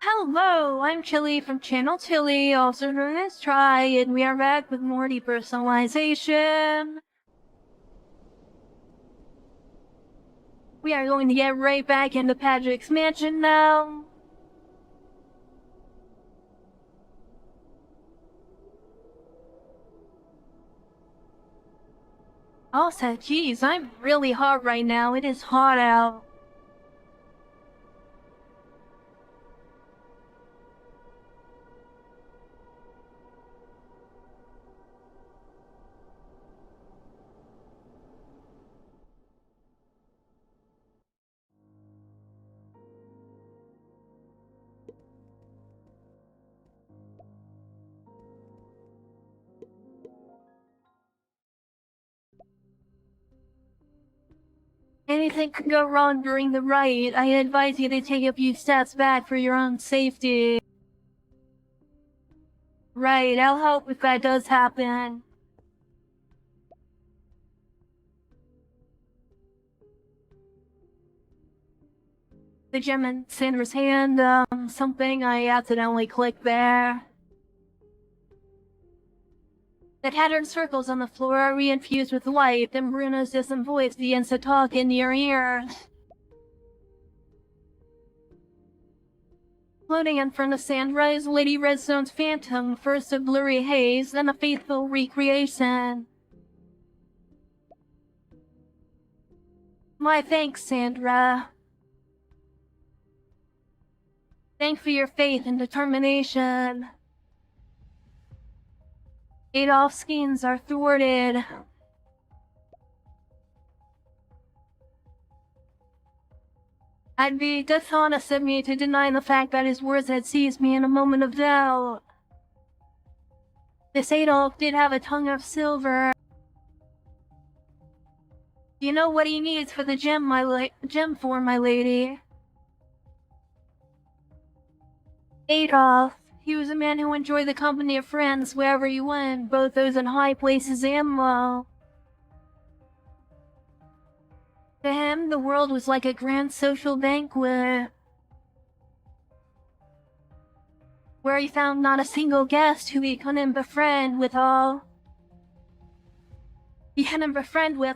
Hello, I'm Chylli from channel Chylli, also known as Try, and we are back with more Depersonalization. We are going to get right back into Padrich's mansion now. Also, geez, I'm really hot right now. It is hot out. Anything could go wrong during the rite. I advise you to take a few steps back for your own safety. Right, I'll help if that does happen. The gem in Sandra's hand, something I accidentally clicked there. The tattered circles on the floor are reinfused with light, and Bruno's distant voice begins to talk in your ears. Floating in front of Sandra is Lady Redstone's phantom, first a blurry haze, then a faithful recreation. My thanks, Sandra. Thanks for your faith and determination. Adolph's schemes are thwarted. I'd be dishonest of me to deny the fact that his words had seized me in a moment of doubt. This Adolph did have a tongue of silver. Do you know what he needs for the gem, my lady? Adolph. He was a man who enjoyed the company of friends wherever he went, both those in high places and low. To him, the world was like a grand social banquet, where he found not a single guest who he couldn't befriend with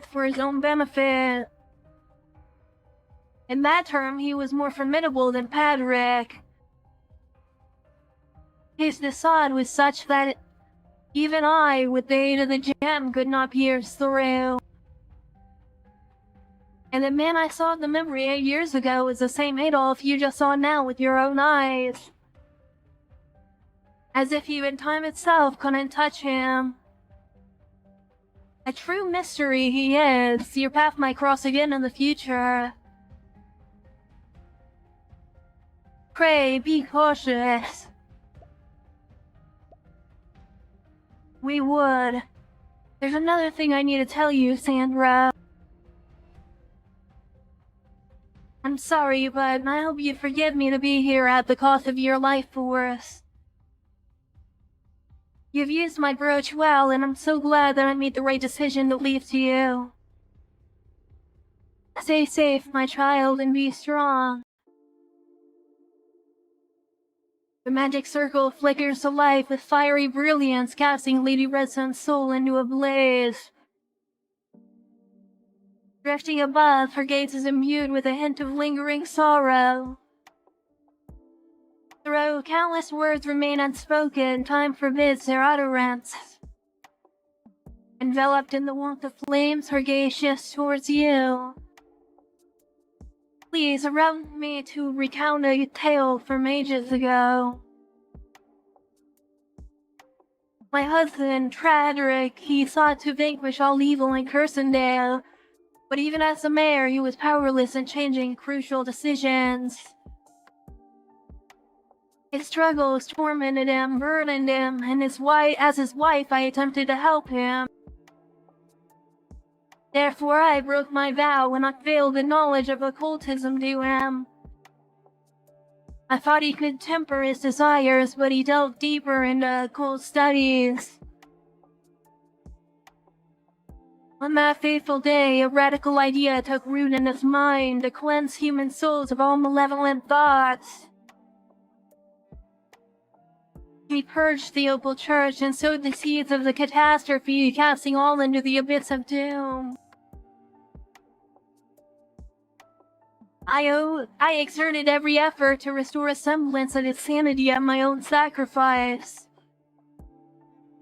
for his own benefit. In that term, he was more formidable than Padrich. His facade was such that even I, with the aid of the gem, could not pierce through. And the man I saw in the memory 8 years ago was the same Adolph you just saw now with your own eyes. As if even time itself couldn't touch him. A true mystery he is. Your path might cross again in the future. Pray, be cautious. We would. There's another thing I need to tell you, Sandra. I'm sorry, but I hope you forgive me to be here at the cost of your life force. You've used my brooch well, and I'm so glad that I made the right decision to leave to you. Stay safe, my child, and be strong. The magic circle flickers to life with fiery brilliance, casting Lady Redstone's soul into a blaze. Drifting above, her gaze is imbued with a hint of lingering sorrow. Though countless words remain unspoken, time forbids their utterance. Enveloped in the warmth of flames, her gaze shifts towards you. Please allow me to recount a tale from ages ago. My husband, Padrich, he sought to vanquish all evil in Cursenday, but even as the mayor, he was powerless in changing crucial decisions. His struggles tormented him, burdened him, and as his wife, I attempted to help him. Therefore, I broke my vow and unveiled the knowledge of occultism to him. I thought he could temper his desires, but he delved deeper into occult studies. On that fateful day, a radical idea took root in his mind to cleanse human souls of all malevolent thoughts. He purged the Opal Church and sowed the seeds of the catastrophe, casting all into the abyss of doom. I exerted every effort to restore a semblance of its sanity at my own sacrifice.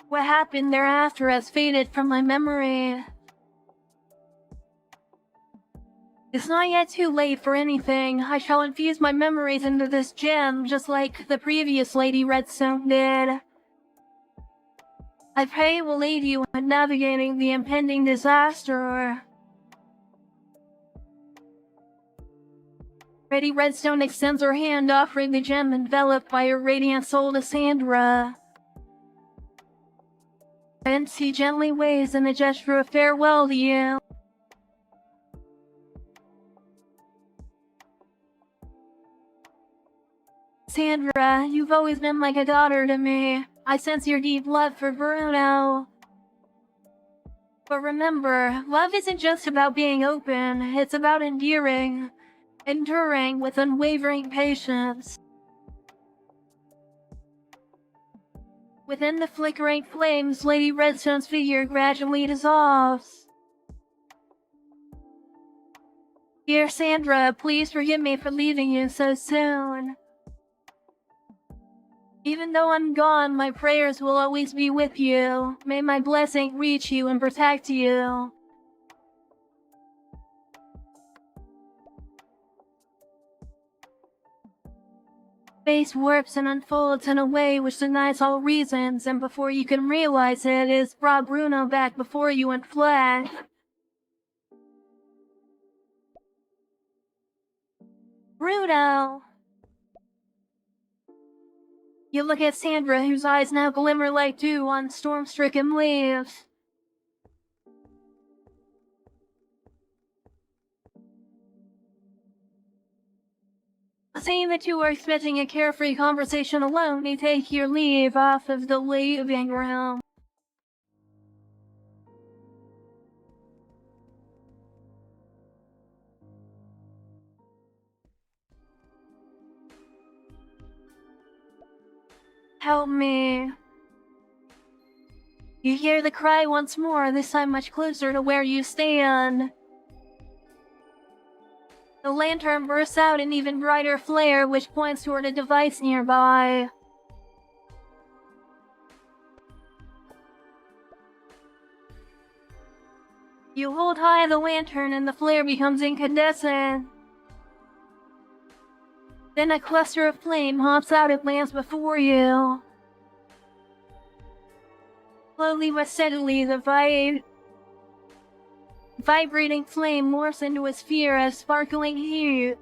What happened thereafter has faded from my memory. It's not yet too late for anything. I shall infuse my memories into this gem, just like the previous Lady Redstone did. I pray it will aid you in navigating the impending disaster. Lady Redstone extends her hand, offering the gem enveloped by her radiant soul to Sandra. Thence he gently waves in a gesture of farewell to you. Sandra, you've always been like a daughter to me. I sense your deep love for Bruno. But remember, love isn't just about being open, it's about enduring with unwavering patience. Within the flickering flames, Lady Redstone's figure gradually dissolves. Dear Sandra, please forgive me for leaving you so soon. Even though I'm gone, my prayers will always be with you. May my blessing reach you and protect you. Space warps and unfolds in a way which denies all reasons, and before you can realize it, it's brought Bruno back before you in flesh. Bruno! You look at Sandra, whose eyes now glimmer like dew on storm-stricken leaves. Seeing that you are expecting a carefree conversation alone, you take your leave off of the living room. Help me. You hear the cry once more, this time much closer to where you stand. The lantern bursts out an even brighter flare, which points toward a device nearby. You hold high the lantern and the flare becomes incandescent. Then a cluster of flame hops out and lands before you. Slowly but steadily, the vibrating flame morphs into a sphere of sparkling heat.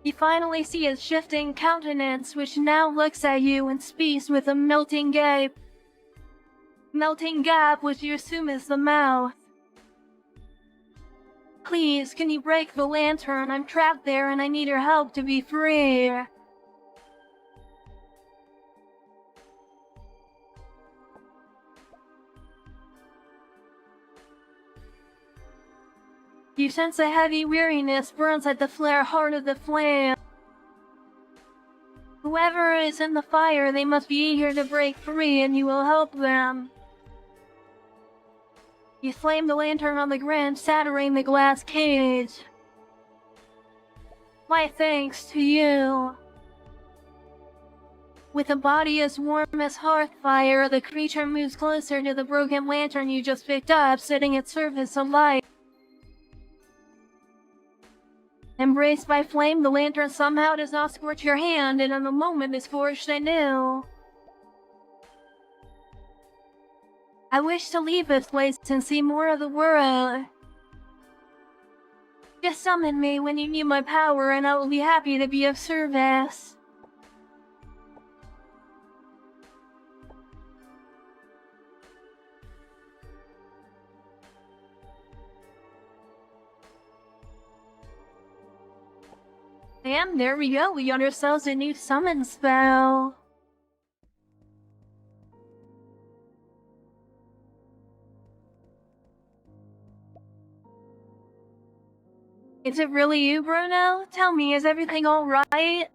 You finally see its shifting countenance, which now looks at you and speaks with a melting gap which you assume is the mouth. Please, can you break the lantern? I'm trapped there and I need your help to be free. You sense a heavy weariness burns at the heart of the flame. Whoever is in the fire, they must be eager to break free and you will help them. You slam the lantern on the ground, shattering the glass cage. My thanks to you. With a body as warm as hearth fire, the creature moves closer to the broken lantern you just picked up, setting its surface alight. Embraced by flame, the lantern somehow does not scorch your hand, and in a moment is forged anew. I wish to leave this place and see more of the world. Just summon me when you need my power, and I will be happy to be of service. And there we go, we got ourselves a new summon spell. Is it really you, Bruno? Tell me, is everything alright?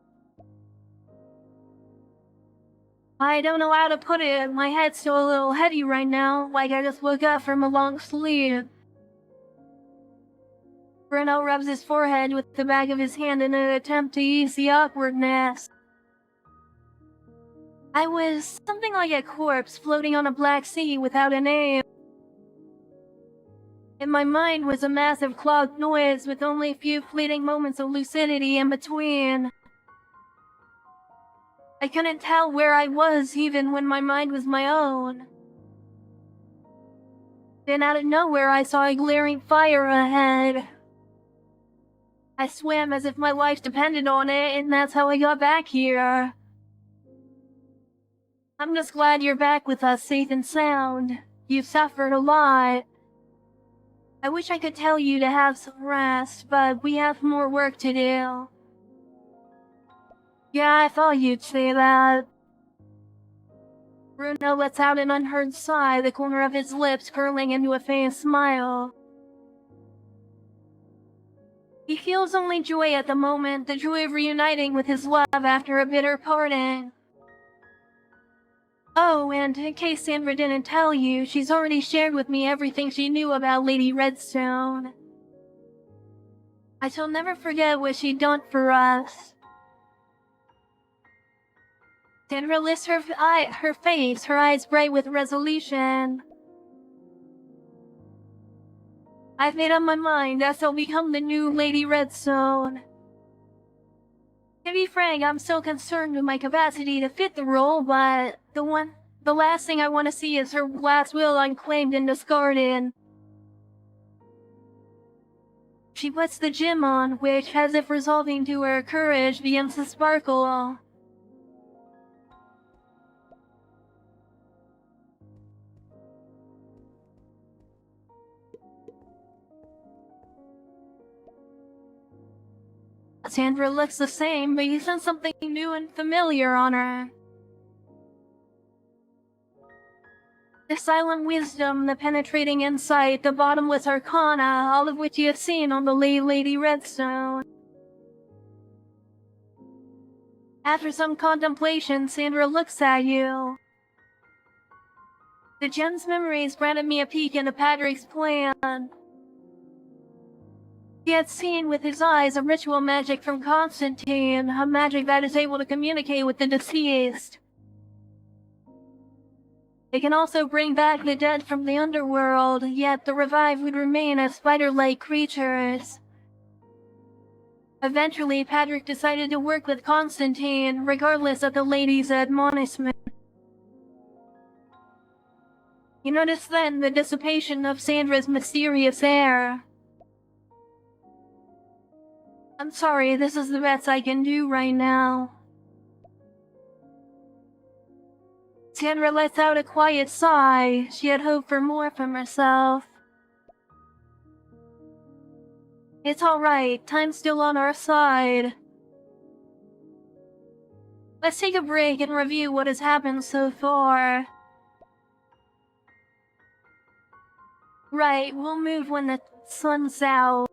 I don't know how to put it. My head's still a little heady right now, like I just woke up from a long sleep. Bruno rubs his forehead with the back of his hand in an attempt to ease the awkwardness. I was something like a corpse floating on a black sea without a name. In my mind was a massive clogged noise with only a few fleeting moments of lucidity in between. I couldn't tell where I was even when my mind was my own. Then out of nowhere I saw a glaring fire ahead. I swam as if my life depended on it, and that's how I got back here. I'm just glad you're back with us safe and sound. You've suffered a lot. I wish I could tell you to have some rest, but we have more work to do. Yeah, I thought you'd say that. Bruno lets out an unheard sigh, the corner of his lips curling into a faint smile. He feels only joy at the moment, the joy of reuniting with his love after a bitter parting. Oh, and in case Sandra didn't tell you, she's already shared with me everything she knew about Lady Redstone. I shall never forget what she'd done for us. Sandra lifts her face, her eyes bright with resolution. I've made up my mind that I'll become the new Lady Redstone. To be frank, I'm so concerned with my capacity to fit the role, but the last thing I want to see is her last will unclaimed and discarded. She puts the gem on, which, as if resolving to her courage, begins to sparkle. Sandra looks the same, but you sense something new and familiar on her. The silent wisdom, the penetrating insight, the bottomless arcana, all of which you have seen on the Lady Redstone. After some contemplation, Sandra looks at you. The gem's memories granted me a peek into Padrich's plan. He had seen with his eyes a ritual magic from Constantine, a magic that is able to communicate with the deceased. It can also bring back the dead from the underworld, yet the revived would remain as spider-like creatures. Eventually, Padrich decided to work with Constantine, regardless of the lady's admonishment. You notice then the dissipation of Sandra's mysterious air. I'm sorry, this is the best I can do right now. Sandra lets out a quiet sigh. She had hoped for more from herself. It's alright, time's still on our side. Let's take a break and review what has happened so far. Right, we'll move when the sun's out.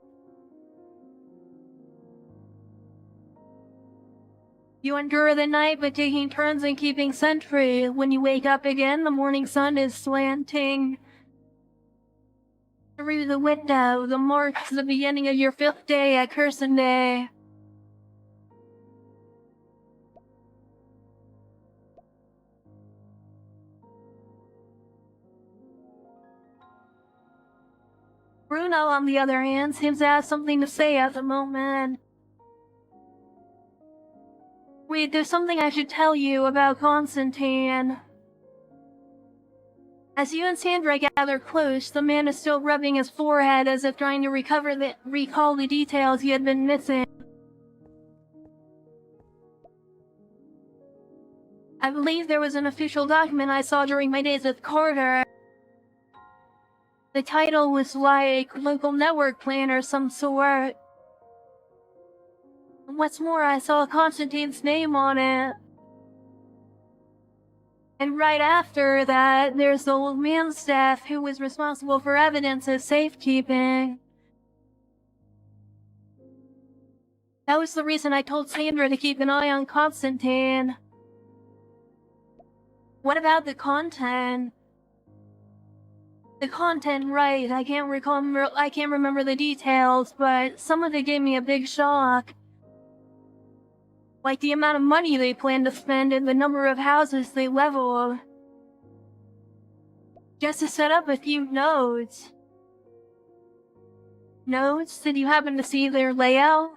You endure the night by taking turns and keeping sentry. When you wake up again, the morning sun is slanting through the window. The marks the beginning of your 5th day at Cursenday. Bruno, on the other hand, seems to have something to say at the moment. Wait, there's something I should tell you about Constantine. As you and Sandra gather close, the man is still rubbing his forehead as if trying to recall the details he had been missing. I believe there was an official document I saw during my days with Carter. The title was like local network plan or some sort. What's more, I saw Constantine's name on it. And right after that, there's the old man's staff who was responsible for evidence as safekeeping. That was the reason I told Sandra to keep an eye on Constantine. What about the content? The content, right, I can't remember the details, but some of it gave me a big shock. Like the amount of money they plan to spend and the number of houses they leveled. Just to set up a few nodes. Nodes? Did you happen to see their layout?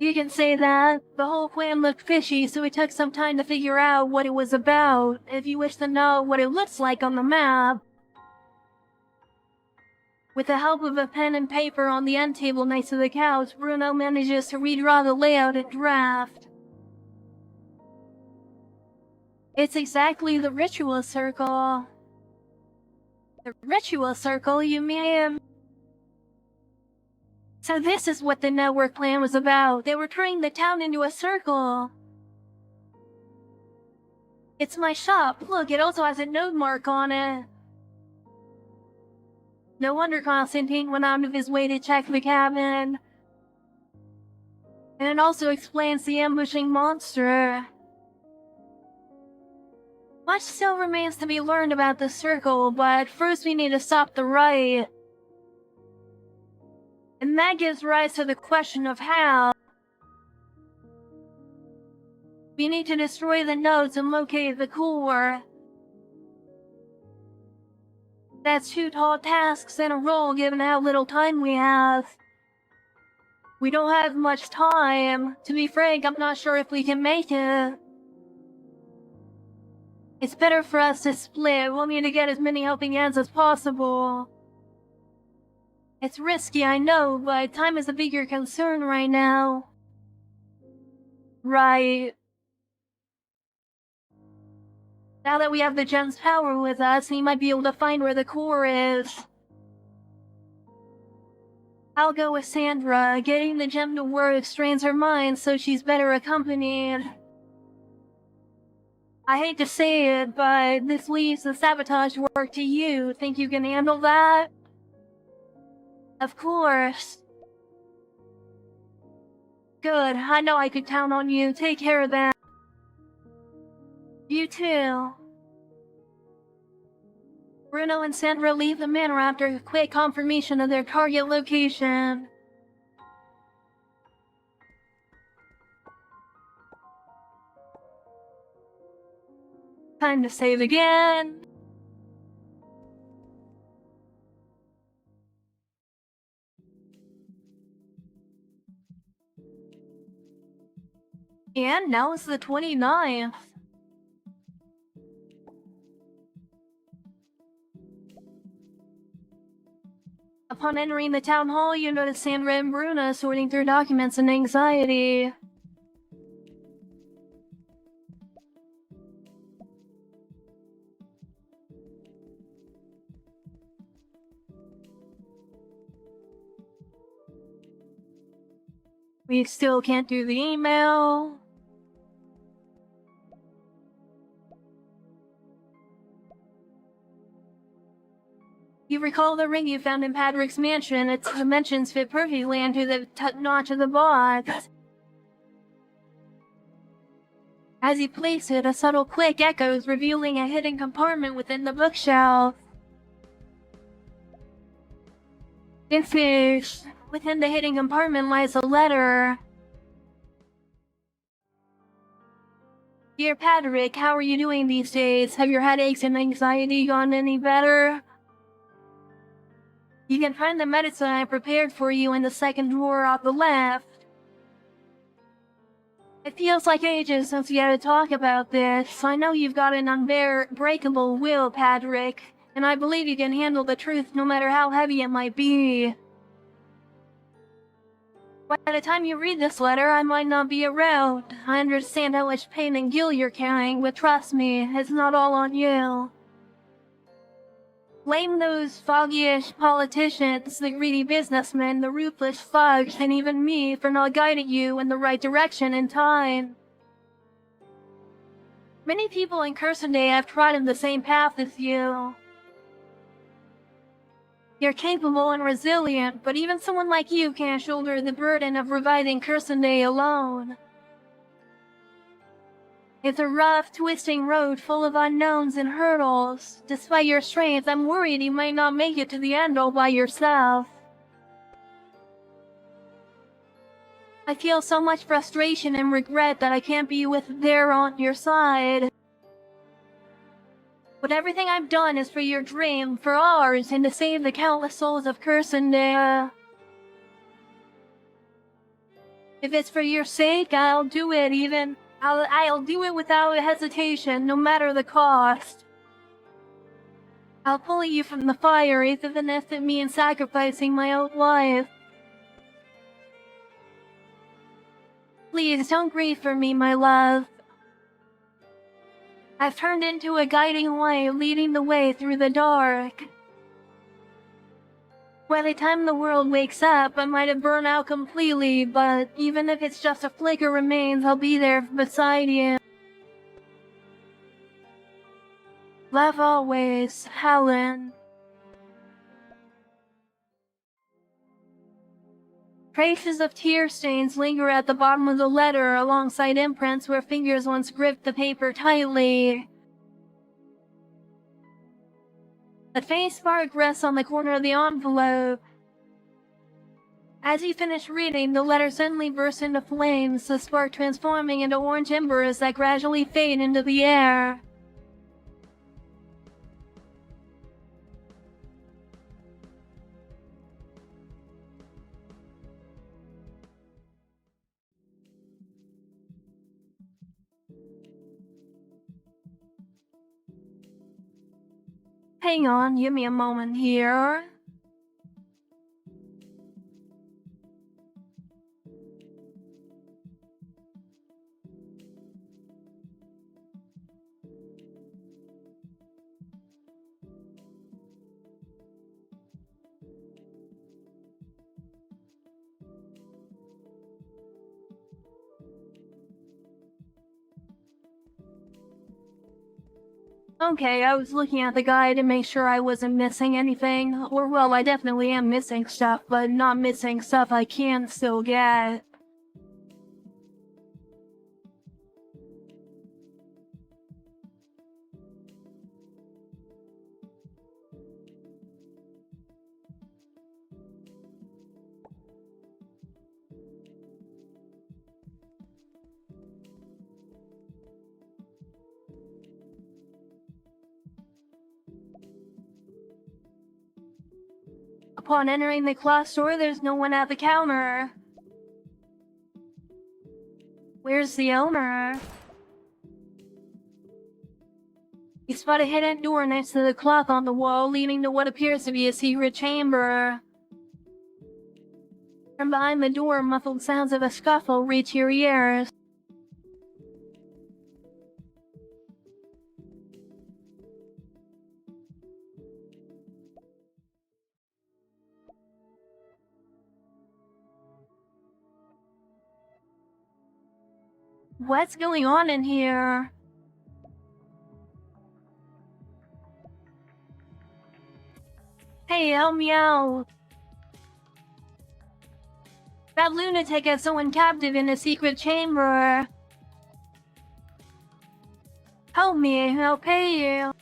You can say that. The whole plan looked fishy, so it took some time to figure out what it was about. If you wish to know what it looks like on the map. With the help of a pen and paper on the end table next to the couch, Bruno manages to redraw the layout and draft. It's exactly the ritual circle. The ritual circle, you mean? So this is what the network plan was about. They were turning the town into a circle. It's my shop. Look, it also has a node mark on it. No wonder Constantine went out of his way to check the cabin. And it also explains the ambushing monster. Much still remains to be learned about the circle, but first we need to stop the riot. And that gives rise to the question of how. We need to destroy the nodes and locate the core. That's 2 tall tasks in a row given how little time we have. We don't have much time. To be frank, I'm not sure if we can make it. It's better for us to split. We'll need to get as many helping hands as possible. It's risky, I know, but time is a bigger concern right now. Right. Now that we have the gem's power with us, we might be able to find where the core is. I'll go with Sandra. Getting the gem to work strains her mind, so she's better accompanied. I hate to say it, but this leaves the sabotage work to you. Think you can handle that? Of course. Good, I know I could count on you. Take care of that. You too. Bruno and Sandra leave the manor after a quick confirmation of their target location. Time to save again. And now it's the 29th. Upon entering the town hall, you notice Sandra and Bruna sorting through documents in anxiety. We still can't do the email. You recall the ring you found in Padrich's mansion. Its dimensions fit perfectly into the notch of the box. As you place it, a subtle click echoes, revealing a hidden compartment within the bookshelf. Within the hidden compartment lies a letter. Dear Padrich, how are you doing these days? Have your headaches and anxiety gone any better? You can find the medicine I prepared for you in the second drawer on the left. It feels like ages since we had to talk about this. I know you've got an unbreakable will, Padrich, and I believe you can handle the truth no matter how heavy it might be. By the time you read this letter, I might not be around. I understand how much pain and guilt you're carrying, but trust me, it's not all on you. Blame those foggy-ish politicians, the greedy businessmen, the ruthless thugs, and even me for not guiding you in the right direction in time. Many people in Cursenday have trodden the same path as you. You're capable and resilient, but even someone like you can't shoulder the burden of reviving Cursenday alone. It's a rough, twisting road full of unknowns and hurdles. Despite your strength, I'm worried you might not make it to the end all by yourself. I feel so much frustration and regret that I can't be there on your side. But everything I've done is for your dream, for ours, and to save the countless souls of Cursenday. If it's for your sake, I'll do it I'll do it without hesitation, no matter the cost. I'll pull you from the fire, even if it means sacrificing my own life. Please don't grieve for me, my love. I've turned into a guiding light, leading the way through the dark. By the time the world wakes up, I might have burned out completely, but even if it's just a flicker remains, I'll be there beside you. Love always, Helen. Traces of tear stains linger at the bottom of the letter, alongside imprints where fingers once gripped the paper tightly. A faint spark rests on the corner of the envelope. As you finish reading, the letter suddenly bursts into flames, the spark transforming into orange embers that gradually fade into the air. Hang on, give me a moment here. Okay, I was looking at the guide to make sure I wasn't missing anything. Or, well, I definitely am missing stuff, but not missing stuff I can still get. Upon entering the cloth store, there's no one at the counter. Where's the owner? You spot a hidden door next to the clock on the wall, leading to what appears to be a secret chamber. From behind the door, muffled sounds of a scuffle reach your ears. What's going on in here? Hey, help me out. That lunatic has someone captive in a secret chamber. Help me, I'll pay you.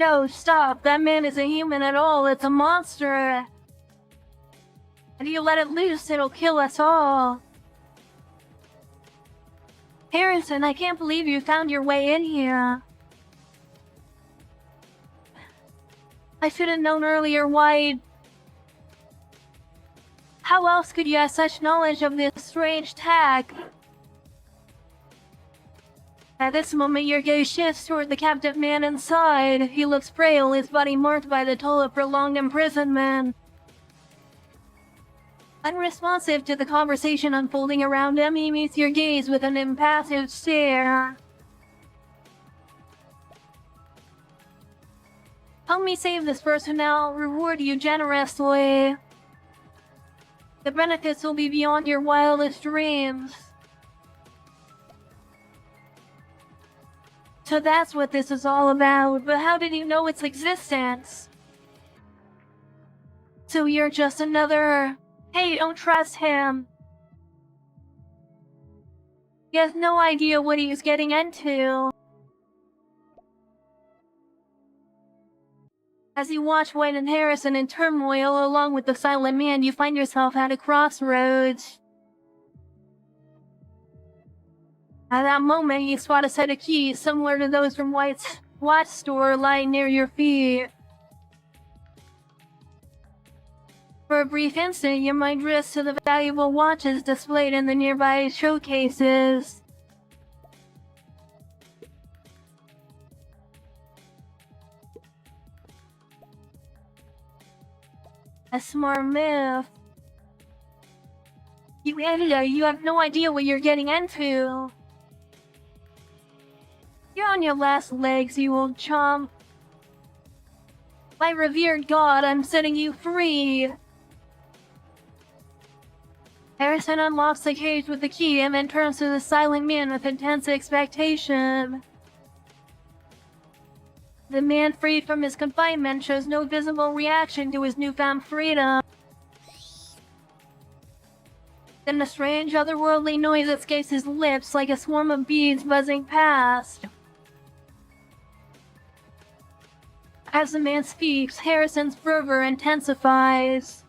No, stop. That man isn't human at all. It's a monster. If you let it loose, it'll kill us all. Harrison, I can't believe you found your way in here. I should have known earlier why... How else could you have such knowledge of this strange tech? At this moment, your gaze shifts toward the captive man inside. He looks frail, his body marked by the toll of prolonged imprisonment. Unresponsive to the conversation unfolding around him, he meets your gaze with an impassive stare. Help me save this person now, I'll reward you generously. The benefits will be beyond your wildest dreams. So that's what this is all about, but how did you know its existence? So you're just another... Hey, don't trust him. He has no idea what he's getting into. As you watch White and Harrison in turmoil along with the silent man, you find yourself at a crossroads. At that moment, you spot a set of keys similar to those from White's watch store lying near your feet. For a brief instant, your mind drifts to the valuable watches displayed in the nearby showcases. A smart move. You idiot, you have no idea what you're getting into. You're on your last legs, you old chump. My revered god, I'm setting you free. Harrison unlocks the cage with the key and then turns to the silent man with intense expectation. The man freed from his confinement shows no visible reaction to his newfound freedom. Then a strange otherworldly noise escapes his lips like a swarm of bees buzzing past. As the man speaks, Harrison's fervor intensifies.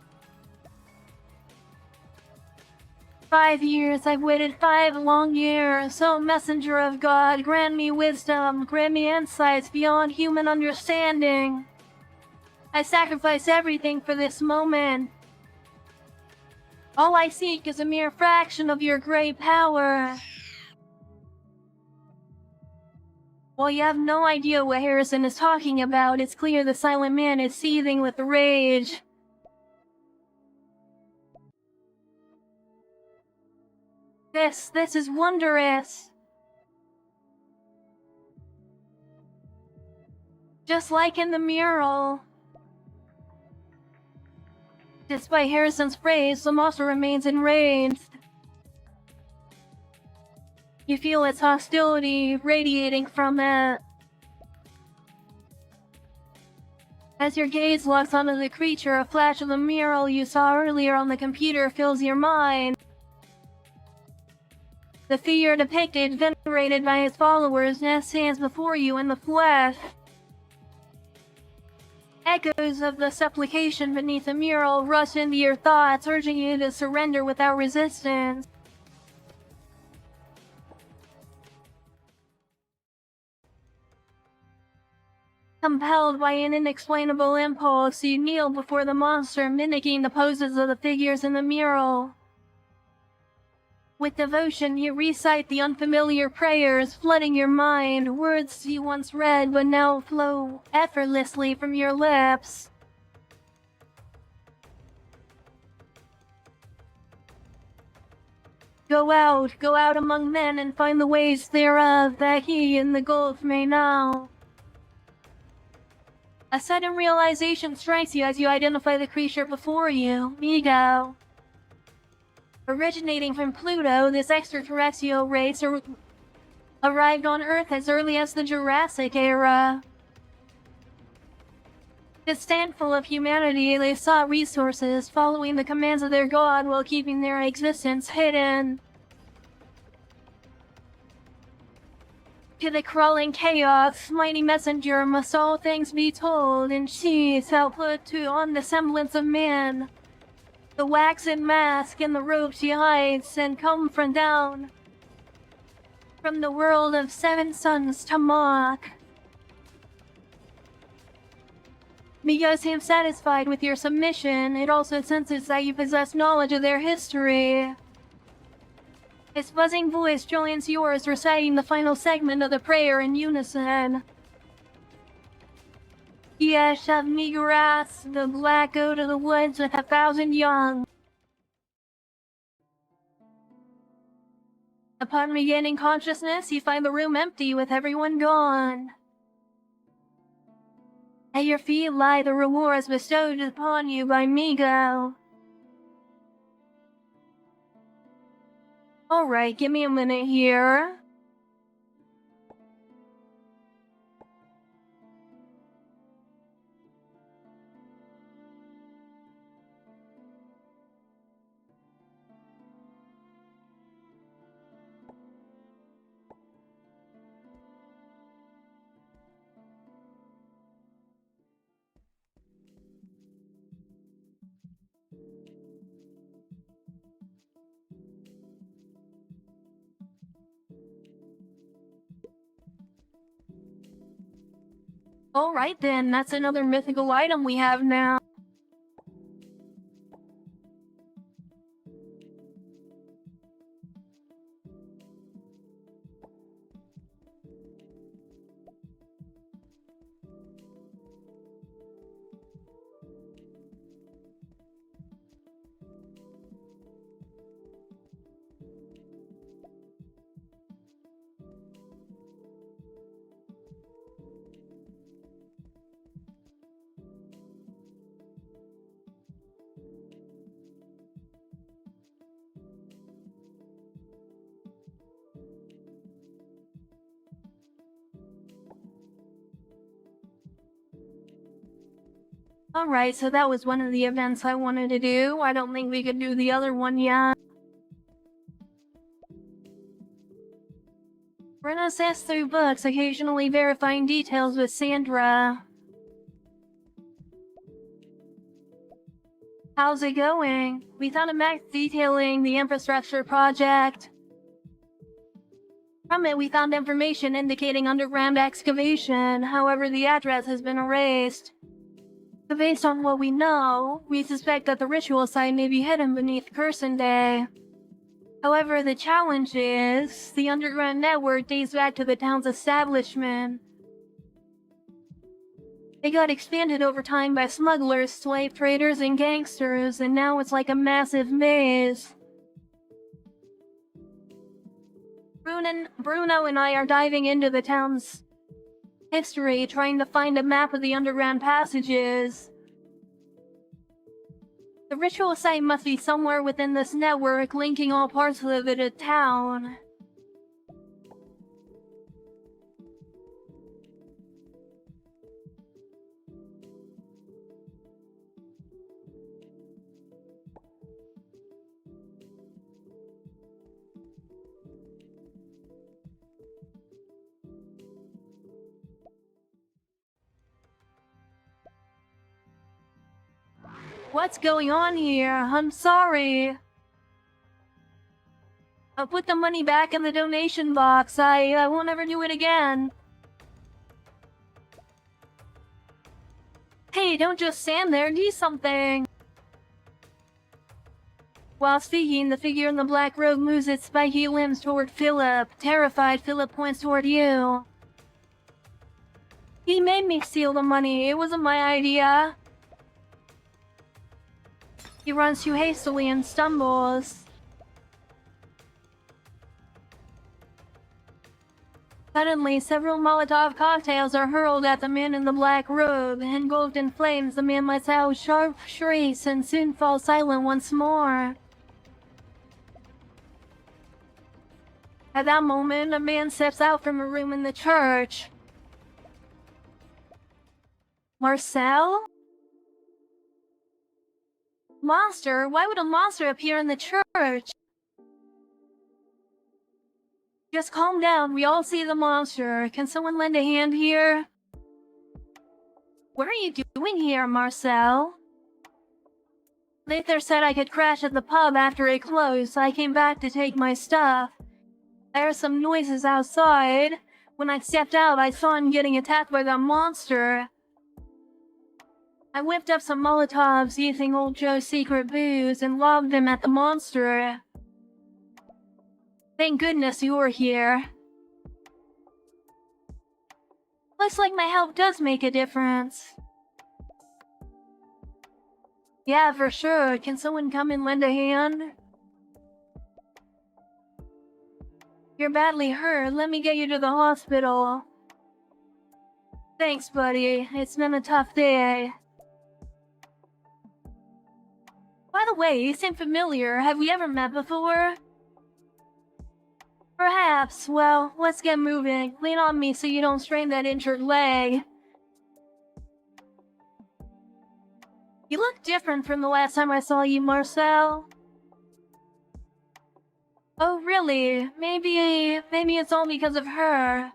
5 years, I've waited 5 long years. O messenger of God, grant me wisdom, grant me insights beyond human understanding. I sacrifice everything for this moment. All I seek is a mere fraction of your great power. While you have no idea what Harrison is talking about, it's clear the silent man is seething with rage. This is wondrous. Just like in the mural. Despite Harrison's praise, the monster remains enraged. You feel its hostility radiating from it. As your gaze locks onto the creature, a flash of the mural you saw earlier on the computer fills your mind. The figure depicted, venerated by his followers, now stands before you in the flesh. Echoes of the supplication beneath the mural rush into your thoughts, urging you to surrender without resistance. Compelled by an inexplainable impulse, you kneel before the monster, mimicking the poses of the figures in the mural. With devotion, you recite the unfamiliar prayers, flooding your mind, words you once read but now flow effortlessly from your lips. Go out among men and find the ways thereof, that he in the gulf may know. A sudden realization strikes you as you identify the creature before you, Migo. Originating from Pluto, this extraterrestrial race arrived on Earth as early as the Jurassic era. Disdainful of humanity, they sought resources, following the commands of their god while keeping their existence hidden. To the crawling chaos, mighty messenger, must all things be told, and she shall put on the semblance of man. The waxen mask and the robe she hides, and come from down from the world of 7 suns to mock. Migo seems satisfied with your submission. It also senses that you possess knowledge of their history. His buzzing voice joins yours, reciting the final segment of the prayer in unison. Yeshav Migras, the black goat of the woods with 1,000 young. Upon regaining consciousness, you find the room empty with everyone gone. At your feet lie the rewards bestowed upon you by Migo. Alright, give me a minute here. Alright then, that's another mythical item we have now. Alright, so that was one of the events I wanted to do. I don't think we could do the other one yet. Run assess through books, occasionally verifying details with Sandra. How's it going? We found a map detailing the infrastructure project. From it, we found information indicating underground excavation. However, the address has been erased. So based on what we know, we suspect that the ritual site may be hidden beneath Cursenday. However, the challenge is, the underground network dates back to the town's establishment. It got expanded over time by smugglers, slave traders, and gangsters, and now it's like a massive maze. Bruno and I are diving into the town's history, trying to find a map of the underground passages. The ritual site must be somewhere within this network, linking all parts of it to town. What's going on here? I'm sorry. I'll put the money back in the donation box. I won't ever do it again. Hey, don't just stand there, do something. While speaking, the figure in the black robe moves its spiky limbs toward Philip. Terrified, Philip points toward you. He made me steal the money. It wasn't my idea. He runs too hastily and stumbles. Suddenly, several Molotov cocktails are hurled at the man in the black robe. Engulfed in flames, the man lets out sharp shrieks and soon falls silent once more. At that moment, a man steps out from a room in the church. Marcel? Monster? Why would a monster appear in the church? Just calm down, we all see the monster. Can someone lend a hand here? What are you doing here, Marcel? Later said I could crash at the pub after it closed, so I came back to take my stuff. I heard some noises outside. When I stepped out, I saw him getting attacked by the monster. I whipped up some Molotovs using old Joe's secret booze and lobbed them at the monster. Thank goodness you were here. Looks like my help does make a difference. Yeah, for sure. Can someone come and lend a hand? You're badly hurt. Let me get you to the hospital. Thanks, buddy. It's been a tough day. By the way, you seem familiar. Have we ever met before? Perhaps. Well, let's get moving. Lean on me so you don't strain that injured leg. You look different from the last time I saw you, Marcel. Oh, really? Maybe it's all because of her.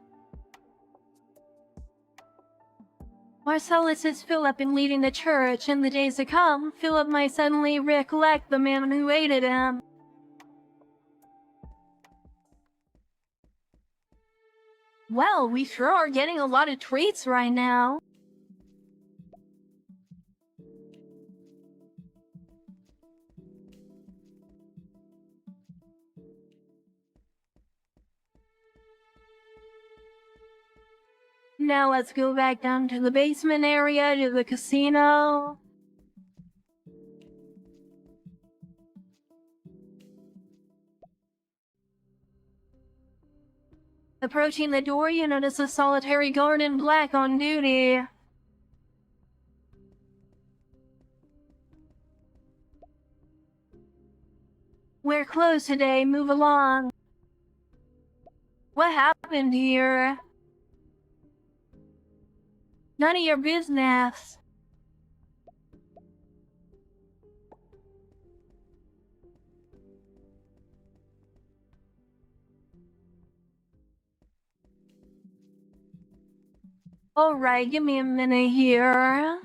Marcel assists Philip in leading the church. In the days to come, Philip might suddenly recollect the man who aided him. Well, we sure are getting a lot of treats right now. Now let's go back down to the basement area, to the casino. Approaching the door, you notice a solitary guard in black on duty. We're closed today, move along. What happened here? None of your business. Alright, give me a minute here.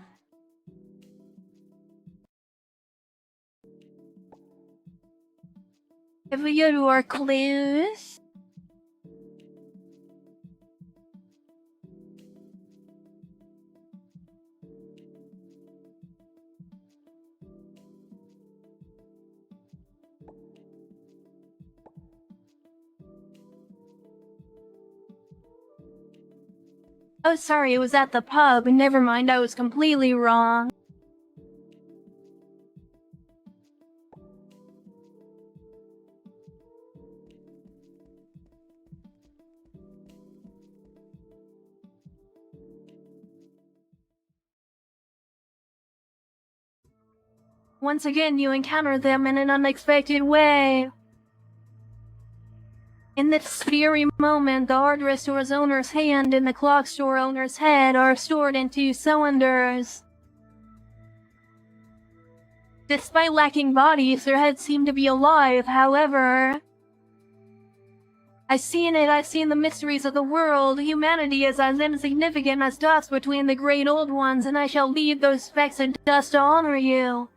If we go to our clues. Oh, sorry, it was at the pub. Never mind, I was completely wrong. Once again, you encounter them in an unexpected way. In this very moment, the hardware store's owner's hand and the clock store owner's head are stored in 2 cylinders. Despite lacking bodies, their heads seem to be alive, however. I've seen the mysteries of the world. Humanity is as insignificant as dust between the great old ones, and I shall leave those specks of dust to honor you.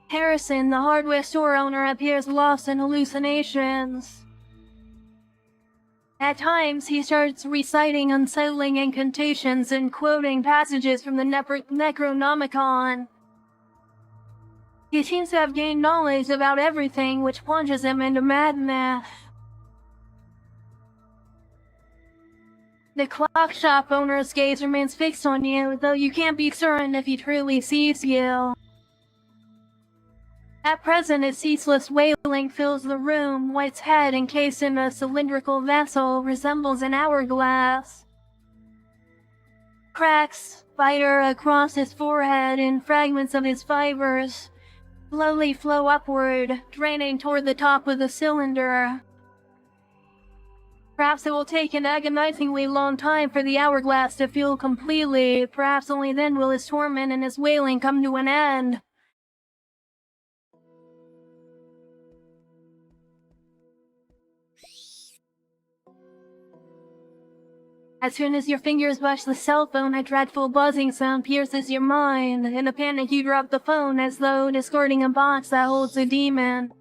Harrison, the hardware store owner, appears lost in hallucinations. At times, he starts reciting unsettling incantations and quoting passages from the Necronomicon. He seems to have gained knowledge about everything, which plunges him into madness. The clock shop owner's gaze remains fixed on you, though you can't be certain if he truly sees you. At present, its ceaseless wailing fills the room. White's head, encased in a cylindrical vessel, resembles an hourglass. Cracks spider across his forehead, and fragments of his fibers slowly flow upward, draining toward the top of the cylinder. Perhaps it will take an agonizingly long time for the hourglass to fill completely. Perhaps only then will his torment and his wailing come to an end. As soon as your fingers touch the cell phone, a dreadful buzzing sound pierces your mind. In a panic, you drop the phone as though discarding a box that holds a demon.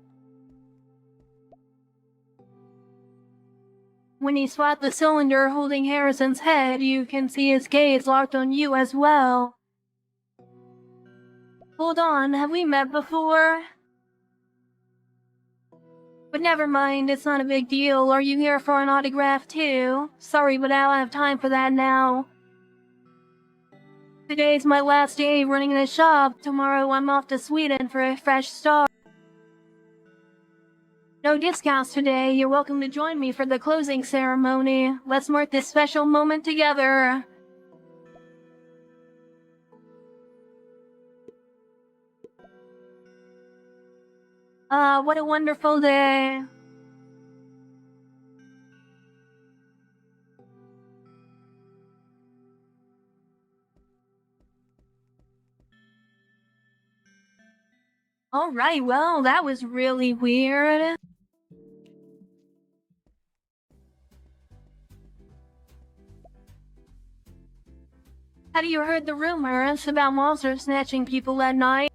When you spot the cylinder holding Harrison's head, you can see his gaze locked on you as well. Hold on, have we met before? But never mind, it's not a big deal. Are you here for an autograph too? Sorry, but I don't have time for that now. Today's my last day running the shop. Tomorrow I'm off to Sweden for a fresh start. No discounts today. You're welcome to join me for the closing ceremony. Let's mark this special moment together. What a wonderful day. Alright, well, that was really weird. Have you heard the rumors about monsters snatching people at night?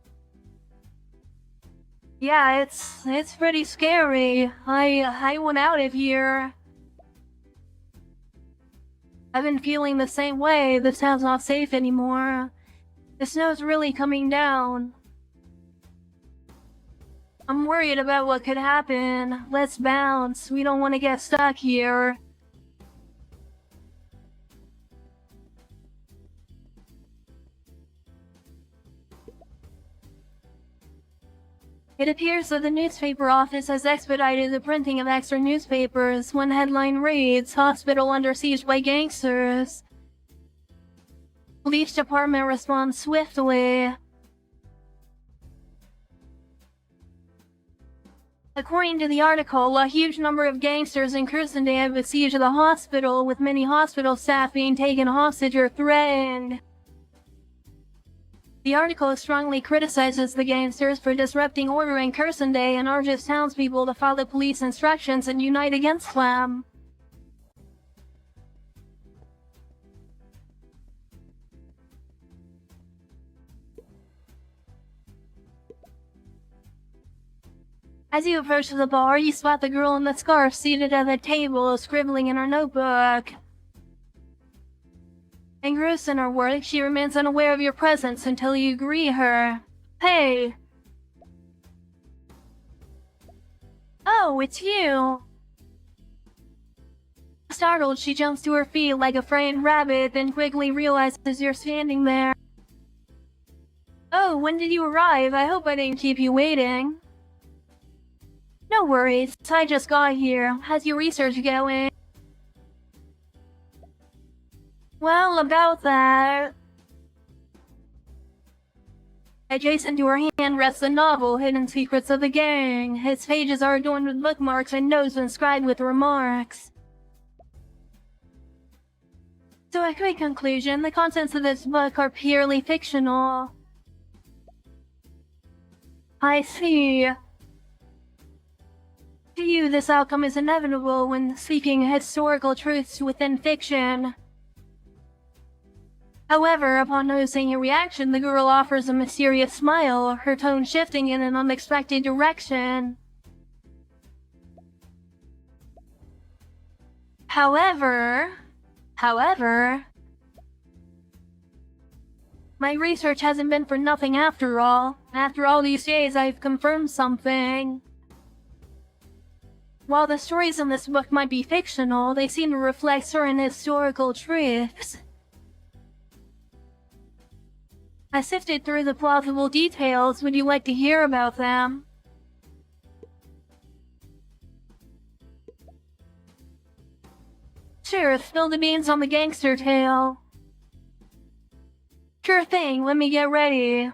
Yeah, it's pretty scary. I want out of here. I've been feeling the same way. This town's not safe anymore. The snow's really coming down. I'm worried about what could happen. Let's bounce. We don't want to get stuck here. It appears that the newspaper office has expedited the printing of extra newspapers. One headline reads, "Hospital under siege by gangsters." Police department responds swiftly. According to the article, a huge number of gangsters in Cursenday have besieged the hospital, with many hospital staff being taken hostage or threatened. The article strongly criticizes the gangsters for disrupting order in Cursenday and urges townspeople to follow police instructions and unite against them. As you approach the bar, you spot the girl in the scarf seated at the table, scribbling in her notebook. Engrossed in her work, she remains unaware of your presence until you greet her. "Hey!" "Oh, it's you!" Startled, she jumps to her feet like a frightened rabbit, then quickly realizes you're standing there. "Oh, when did you arrive? I hope I didn't keep you waiting." "No worries, I just got here. How's your research going?" "Well, about that..." Adjacent to her hand rests the novel, Hidden Secrets of the Gang. Its pages are adorned with bookmarks and notes inscribed with remarks. So a quick conclusion, the contents of this book are purely fictional. I see. To you, this outcome is inevitable when seeking historical truths within fiction. However, upon noticing your reaction, the girl offers a mysterious smile, her tone shifting in an unexpected direction. However, my research hasn't been for nothing after all. After all these days, I've confirmed something. While the stories in this book might be fictional, they seem to reflect certain historical truths. I sifted through the plausible details. Would you like to hear about them? Sure, spill the beans on the gangster tale. Sure thing, let me get ready.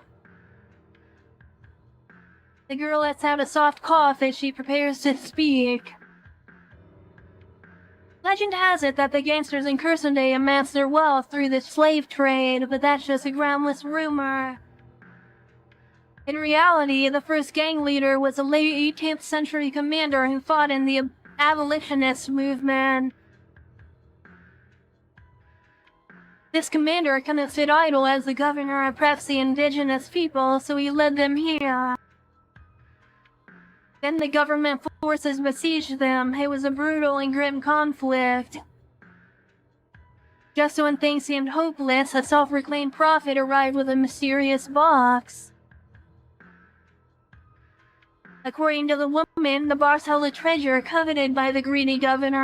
The girl lets out a soft cough as she prepares to speak. Legend has it that the gangsters in Cursenday amassed their wealth through the slave trade, but that's just a groundless rumor. In reality, the first gang leader was a late 18th century commander who fought in the abolitionist movement. This commander couldn't sit idle as the governor oppressed the indigenous people, so he led them here. Then the government forces besieged them. It was a brutal and grim conflict. Just when things seemed hopeless, a self-proclaimed prophet arrived with a mysterious box. According to the woman, the box held a treasure coveted by the greedy governor.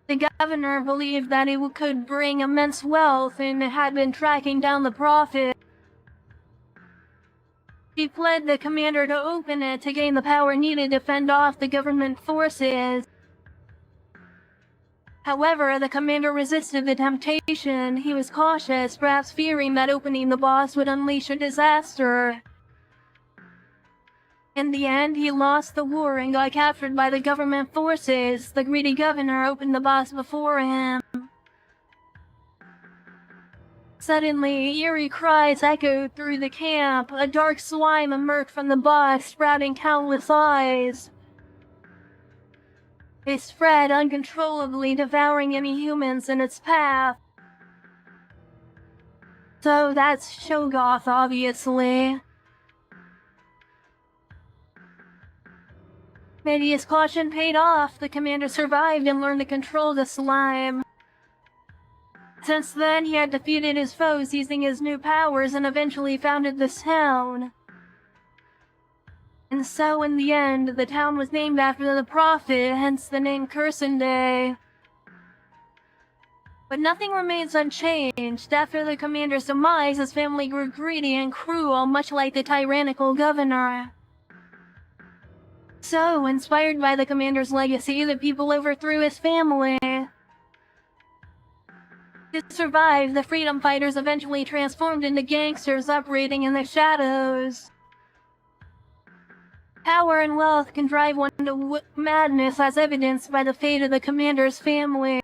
The governor believed that it could bring immense wealth and had been tracking down the prophet. She pled the commander to open it to gain the power needed to fend off the government forces. However, the commander resisted the temptation. He was cautious, perhaps fearing that opening the box would unleash a disaster. In the end, he lost the war and got captured by the government forces. The greedy governor opened the box before him. Suddenly, eerie cries echoed through the camp. A dark slime emerged from the box, sprouting countless eyes. It spread uncontrollably, devouring any humans in its path. So that's Shogoth, obviously. Maybe his caution paid off. The commander survived and learned to control the slime. Since then, he had defeated his foes using his new powers and eventually founded this town. So in the end, the town was named after the prophet, hence the name Cursenday. But nothing remains unchanged. After the commander's demise, his family grew greedy and cruel, much like the tyrannical governor. So, inspired by the commander's legacy, the people overthrew his family. To survive, the freedom fighters eventually transformed into gangsters operating in the shadows. Power and wealth can drive one to madness, as evidenced by the fate of the commander's family.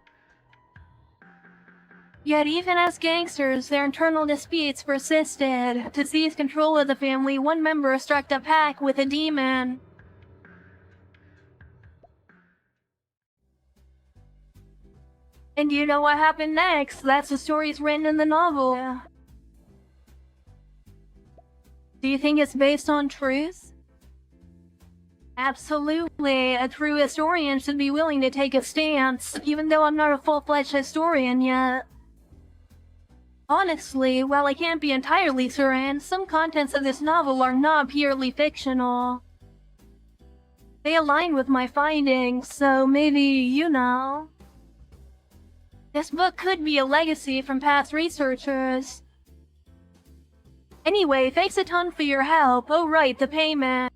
Yet even as gangsters, their internal disputes persisted. To seize control of the family, one member struck a pact with a demon. And you know what happened next? That's the stories written in the novel. Do you think it's based on truth? Absolutely. A true historian should be willing to take a stance, even though I'm not a full-fledged historian yet. Honestly, while I can't be entirely certain, some contents of this novel are not purely fictional. They align with my findings, so maybe, you know. This book could be a legacy from past researchers. Anyway, thanks a ton for your help. Oh right, the payment.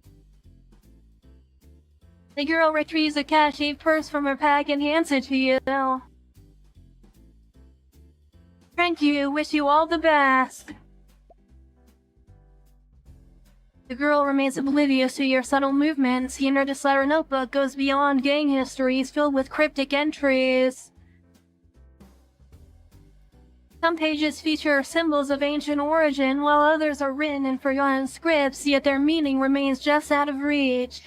The girl retrieves a cash-shaped purse from her pack and hands it to you. Thank you, wish you all the best. The girl remains oblivious to your subtle movements. He noticed that her notebook goes beyond gang histories filled with cryptic entries. Some pages feature symbols of ancient origin, while others are written in forgotten scripts, yet their meaning remains just out of reach.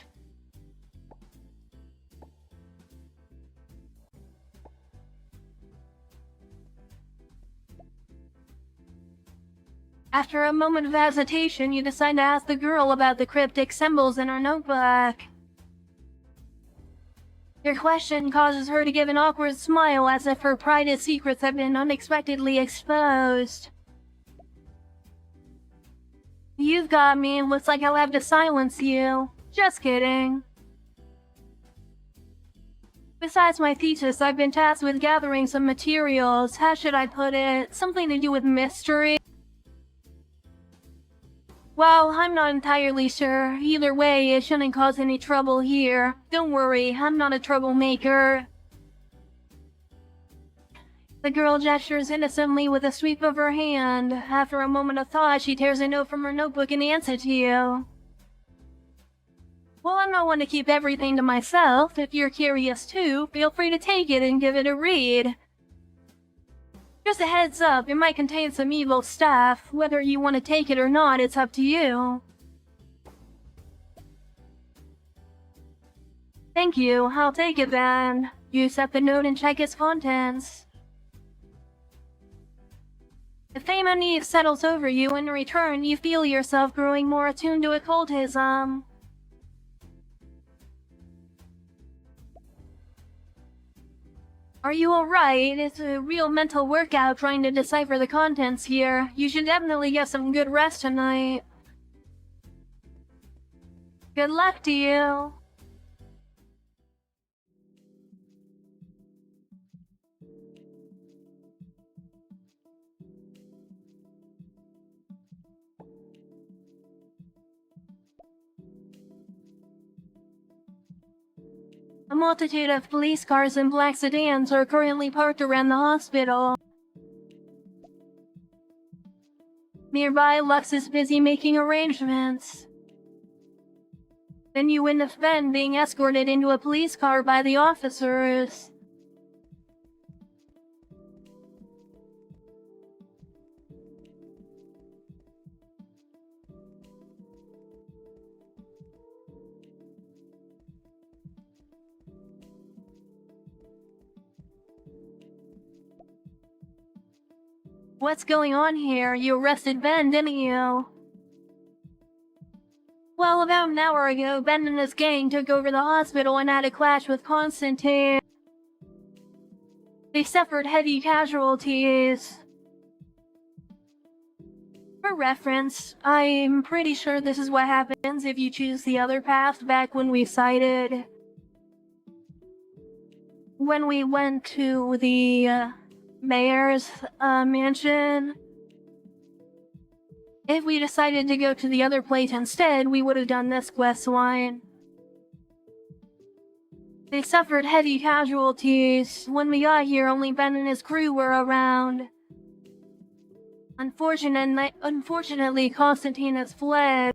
After a moment of hesitation, you decide to ask the girl about the cryptic symbols in her notebook. Your question causes her to give an awkward smile as if her private secrets have been unexpectedly exposed. You've got me, looks like I'll have to silence you. Just kidding. Besides my thesis, I've been tasked with gathering some materials. How should I put it? Something to do with mystery? Well, I'm not entirely sure. Either way, it shouldn't cause any trouble here. Don't worry, I'm not a troublemaker. The girl gestures innocently with a sweep of her hand. After a moment of thought, she tears a note from her notebook and hands it to you. Well, I'm not one to keep everything to myself. If you're curious too, feel free to take it and give it a read. Just a heads up, it might contain some evil stuff. Whether you want to take it or not, it's up to you. Thank you, I'll take it then. You accept the note and check its contents. The fame unease settles over you, and in return, you feel yourself growing more attuned to occultism. Are you alright? It's a real mental workout trying to decipher the contents here. You should definitely get some good rest tonight. Good luck to you. A multitude of police cars and black sedans are currently parked around the hospital. Nearby, Lux is busy making arrangements. Then you witness Ben being escorted into a police car by the officers. What's going on here? You arrested Ben, didn't you? Well, about an hour ago, Ben and his gang took over the hospital and had a clash with Constantine. They suffered heavy casualties. For reference, I'm pretty sure this is what happens if you choose the other path back when we went to the mayor's mansion. If we decided to go to the other place instead, we would have done this quest line. They suffered heavy casualties. When we got here, only Ben and his crew were around. Unfortunately, Constantine has fled.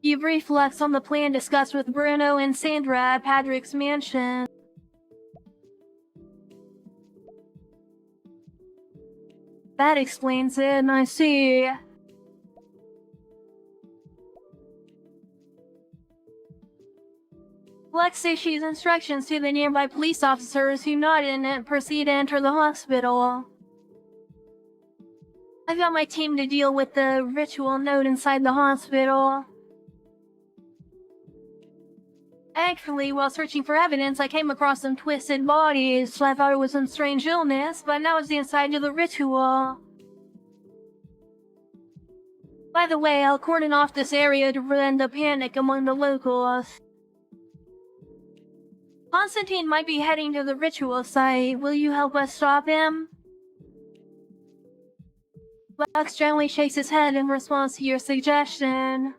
You reflects on the plan discussed with Bruno and Sandra at Padrich's mansion. That explains it, I see. Lex issues instructions to the nearby police officers who nodded and proceed to enter the hospital. I got my team to deal with the ritual node inside the hospital. Actually, while searching for evidence, I came across some twisted bodies, so I thought it was some strange illness, but now it's the inside of the ritual. By the way, I'll cordon off this area to prevent the panic among the locals. Constantine might be heading to the ritual site. Will you help us stop him? Lex gently shakes his head in response to your suggestion.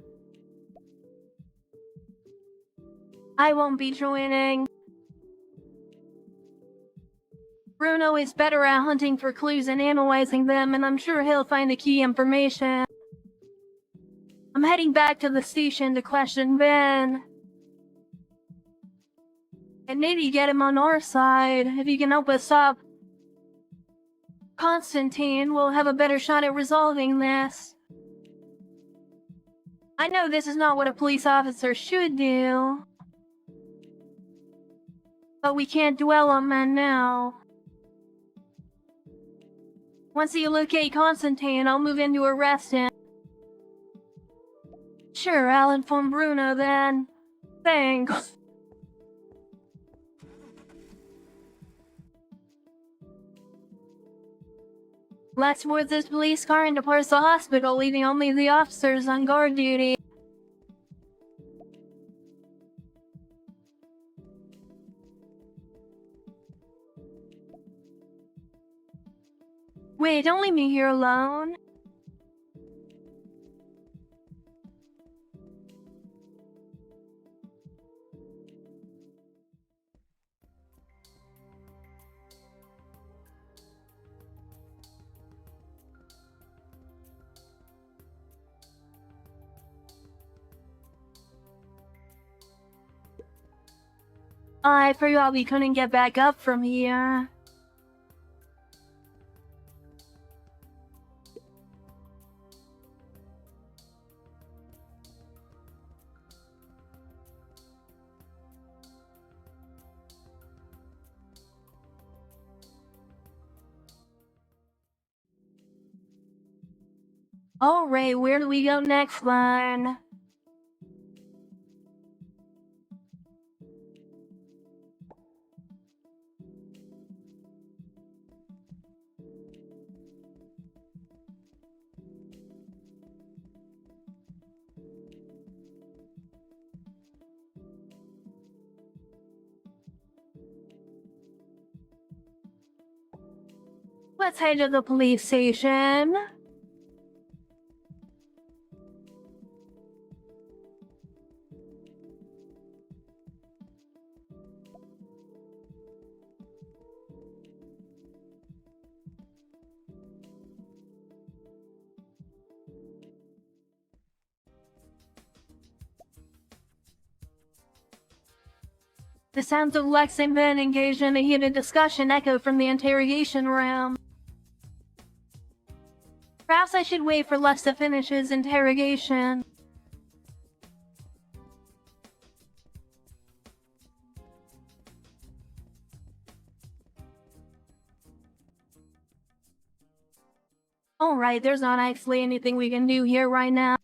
I won't be joining. Bruno is better at hunting for clues and analyzing them, and I'm sure he'll find the key information. I'm heading back to the station to question Ben. And maybe get him on our side. If he can help us stop Constantine, we'll have a better shot at resolving this. I know this is not what a police officer should do, but we can't dwell on that now. Once you locate Constantine, I'll move in to arrest him. Sure, I'll inform Bruno then. Thanks. Lex boards his police car and departs the hospital, leaving only the officers on guard duty. Wait, don't leave me here alone. I forgot we couldn't get back up from here. Alright, where do we go next, then? Let's head to the police station. The sounds of Lex and Ben engaged in a heated discussion echo from the interrogation room. Perhaps I should wait for Lex to finish his interrogation. Alright, there's not actually anything we can do here right now.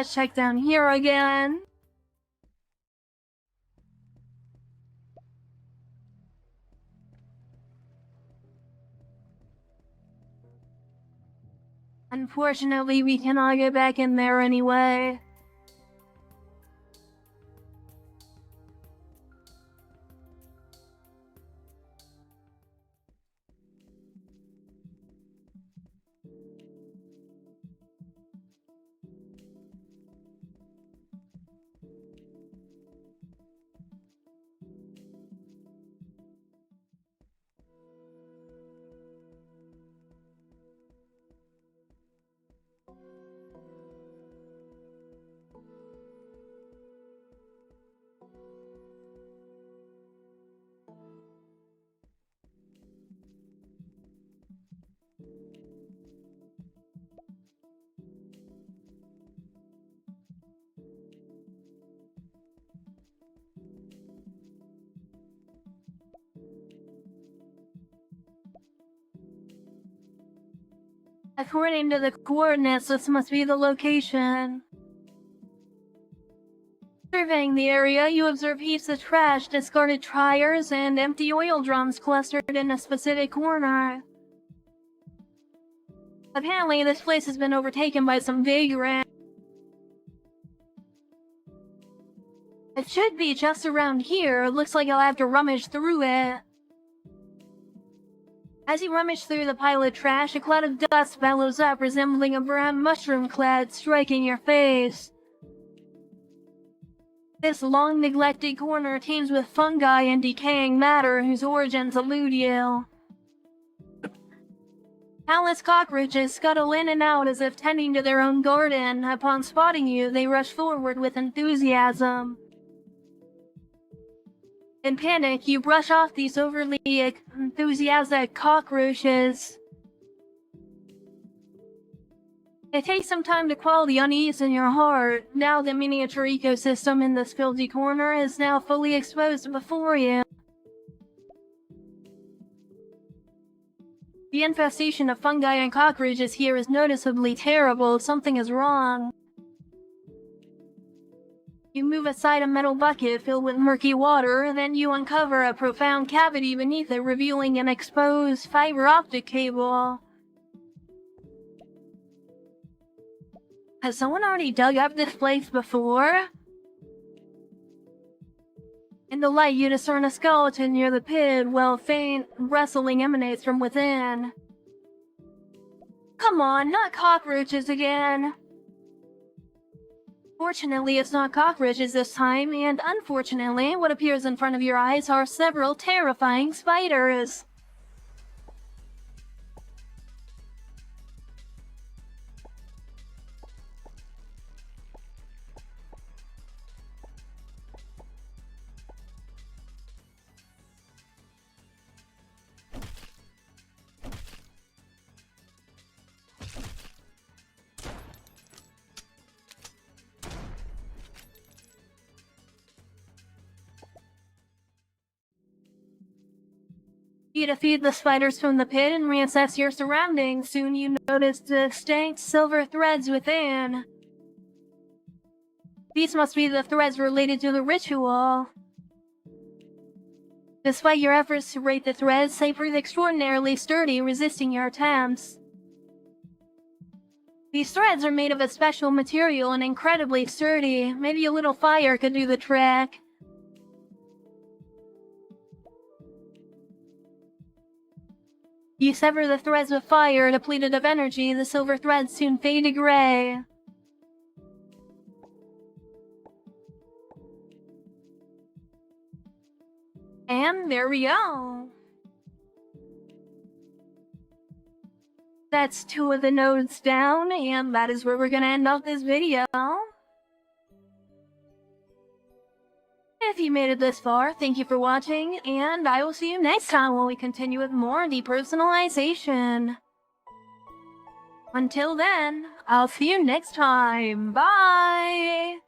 Let's check down here again. Unfortunately, we cannot get back in there anyway. According to the coordinates, this must be the location. Surveying the area, you observe heaps of trash, discarded tires, and empty oil drums clustered in a specific corner. Apparently, this place has been overtaken by some vagrant. It should be just around here. Looks like I'll have to rummage through it. As you rummage through the pile of trash, a cloud of dust bellows up, resembling a brown mushroom cloud striking your face. This long neglected corner teems with fungi and decaying matter whose origins elude you. Countless cockroaches scuttle in and out as if tending to their own garden. Upon spotting you, they rush forward with enthusiasm. In panic, you brush off these overly enthusiastic cockroaches. It takes some time to quell the unease in your heart. Now the miniature ecosystem in this filthy corner is now fully exposed before you. The infestation of fungi and cockroaches here is noticeably terrible. Something is wrong. You move aside a metal bucket filled with murky water, and then you uncover a profound cavity beneath it, revealing an exposed fiber optic cable. Has someone already dug up this place before? In the light, you discern a skeleton near the pit, while faint rustling emanates from within. Come on, not cockroaches again! Fortunately, it's not cockroaches this time, and unfortunately, what appears in front of your eyes are several terrifying spiders. You defeat the spiders from the pit and reassess your surroundings. Soon you notice distinct silver threads within. These must be the threads related to the ritual. Despite your efforts to rate the threads, they prove extraordinarily sturdy, resisting your attempts. These threads are made of a special material and incredibly sturdy. Maybe a little fire could do the trick. You sever the threads with fire, depleted of energy. The silver threads soon fade to gray. And there we go. That's 2 of the nodes down, and that is where we're gonna end off this video. If you made it this far, thank you for watching, and I will see you next time when we continue with more depersonalization. Until then, I'll see you next time. Bye!